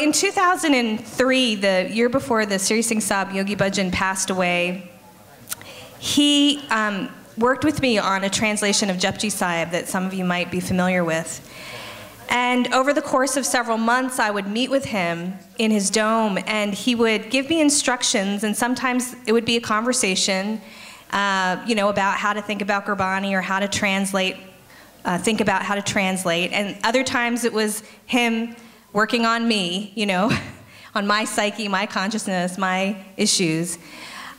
in 2003, the year before the Sri Singh Sahib Yogi Bhajan passed away, he worked with me on a translation of Japji Sahib that some of you might be familiar with. And over the course of several months, I would meet with him in his dome, and he would give me instructions, and sometimes it would be a conversation, you know, about how to think about Gurbani or how to translate, think about how to translate. And other times it was him working on me, you know, on my psyche, my consciousness, my issues.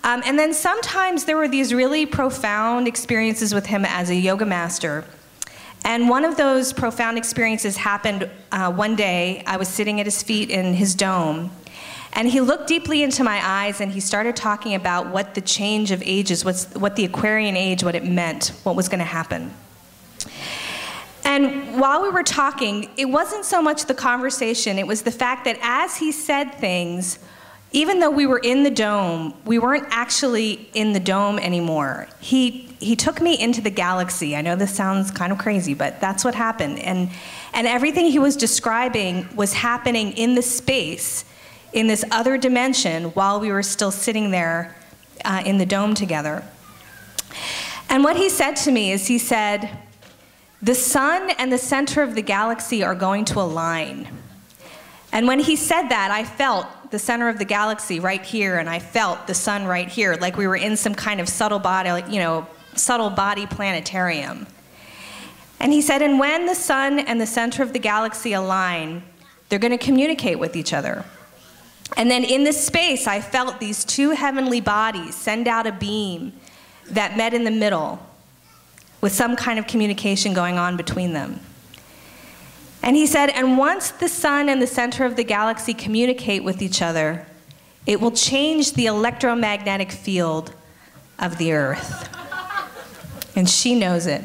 And then sometimes there were these really profound experiences with him as a yoga master. And one of those profound experiences happened one day. I was sitting at his feet in his dome, and he looked deeply into my eyes, and he started talking about what the change of ages, what the Aquarian age, what it meant, what was going to happen. And while we were talking, it wasn't so much the conversation, it was the fact that as he said things, even though we were in the dome, we weren't actually in the dome anymore. He took me into the galaxy. I know this sounds kind of crazy, but that's what happened. And everything he was describing was happening in the space, in this other dimension, while we were still sitting there in the dome together. And what he said to me is, he said, the sun and the center of the galaxy are going to align. And when he said that, I felt the center of the galaxy right here, and I felt the sun right here, like we were in some kind of subtle body, like, you know, subtle body planetarium. And he said, and when the sun and the center of the galaxy align, they're going to communicate with each other. And then in this space, I felt these two heavenly bodies send out a beam that met in the middle with some kind of communication going on between them. And he said, and once the sun and the center of the galaxy communicate with each other, it will change the electromagnetic field of the Earth. And she knows it.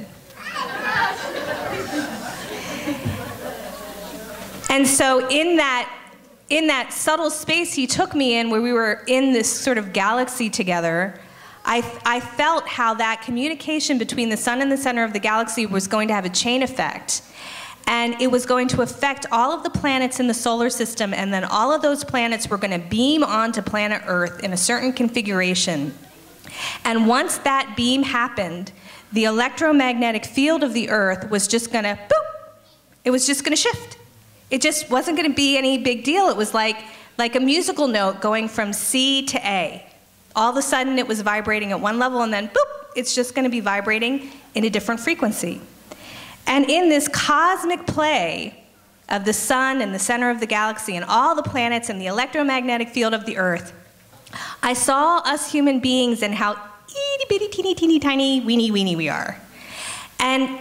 And so in that subtle space he took me in, where we were in this sort of galaxy together, I felt how that communication between the sun and the center of the galaxy was going to have a chain effect. And it was going to affect all of the planets in the solar system, and then all of those planets were going to beam onto planet Earth in a certain configuration. And once that beam happened, the electromagnetic field of the Earth was just going to, boop, it was just going to shift. It just wasn't going to be any big deal. It was like a musical note going from C to A. All of a sudden it was vibrating at one level, and then boop, it's just going to be vibrating in a different frequency. And in this cosmic play of the sun and the center of the galaxy and all the planets and the electromagnetic field of the Earth, I saw us human beings and how itty bitty teeny teeny tiny weeny weeny we are. And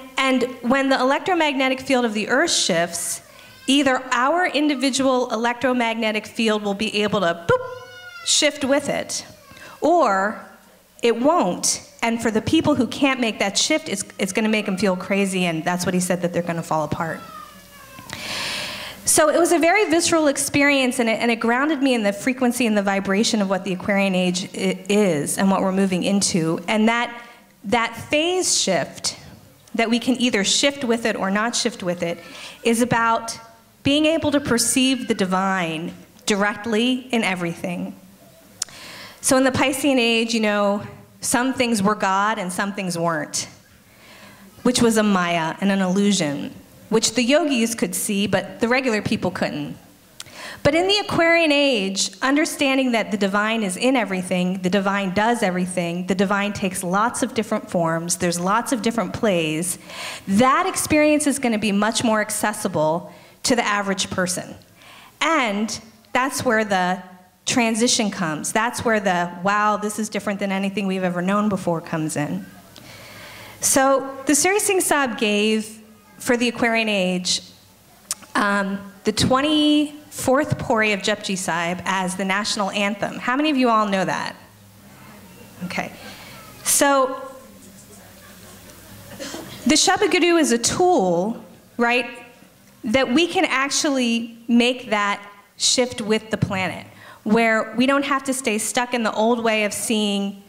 when the electromagnetic field of the Earth shifts, either our individual electromagnetic field will be able to boop, shift with it, or it won't. And for the people who can't make that shift, it's going to make them feel crazy, and that's what he said, that they're going to fall apart. So it was a very visceral experience, and it grounded me in the frequency and the vibration of what the Aquarian age is and what we're moving into. And that phase shift, that we can either shift with it or not shift with it, is about being able to perceive the divine directly in everything. So in the Piscean age, you know, some things were God and some things weren't, which was a maya and an illusion, which the yogis could see, but the regular people couldn't. But in the Aquarian age, understanding that the divine is in everything, the divine does everything, the divine takes lots of different forms, there's lots of different plays, that experience is going to be much more accessible to the average person. And that's where the transition comes. That's where the, wow, this is different than anything we've ever known before comes in. So the Sri Singh Sahib gave, for the Aquarian age, the 24th Pori of Japji Sahib as the national anthem. How many of you all know that? Okay. So the Shabad Guru is a tool, right, that we can actually make that shift with the planet, where we don't have to stay stuck in the old way of seeing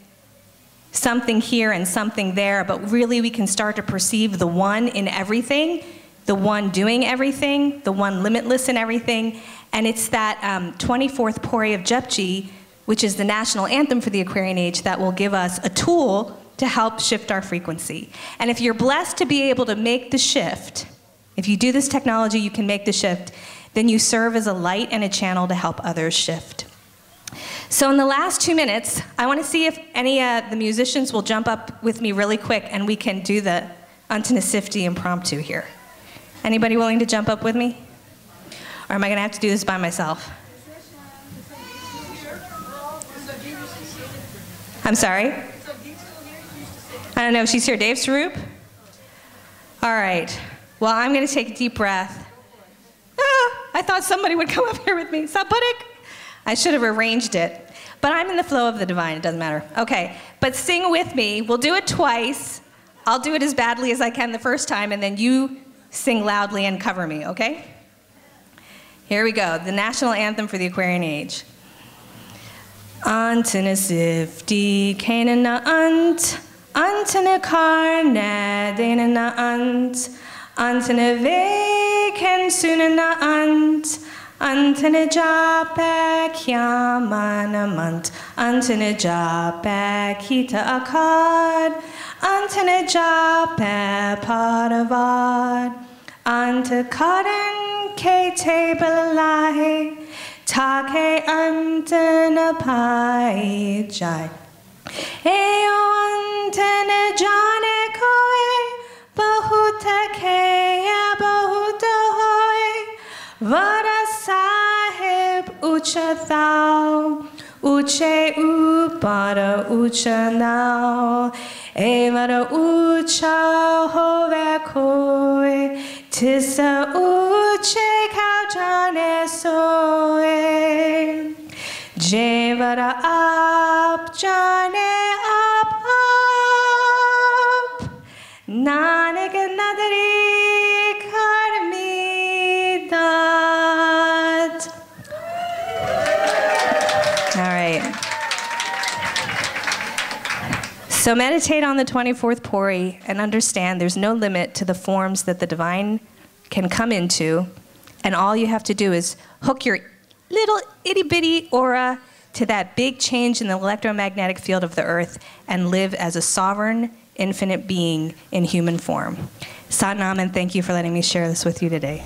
something here and something there, but really we can start to perceive the one in everything the one doing everything, the one limitless in everything, and it's that 24th Pori of Japji, which is the national anthem for the Aquarian age, that will give us a tool to help shift our frequency. And if you're blessed to be able to make the shift, if you do this technology, you can make the shift, then you serve as a light and a channel to help others shift. So in the last 2 minutes, I want to see if any of the musicians will jump up with me really quick and we can do the Antanasifti impromptu here. Anybody willing to jump up with me? Or am I going to have to do this by myself? I'm sorry? I don't know, she's here. Dave Sarup? All right. Well, I'm going to take a deep breath. I thought somebody would come up here with me. Sapadik? I should have arranged it. But I'm in the flow of the divine. It doesn't matter. Okay. But sing with me. We'll do it twice. I'll do it as badly as I can the first time, and then you sing loudly and cover me, okay? Here we go. The national anthem for the Aquarian age. Antanasifti kanana ant, antanakarna danana ant, antanave kansunana ant, antanajapak yamanamant, antanajapak kita akad, antanajapak padavad, antakadan kete balai, take antanapai jai. Eo antanajane koe, bahuta kaya bahuta hoy, vada sahib ucha thou, uche upada ucha now, evada ucha hove koe, tisa uche kaujane soe, jevada up jane up up, nanak nadari karmi dat. All right. So meditate on the 24th Pori and understand there's no limit to the forms that the divine can come into, and all you have to do is hook your little itty-bitty aura to that big change in the electromagnetic field of the earth and live as a sovereign, infinite being in human form. Satnam, and thank you for letting me share this with you today.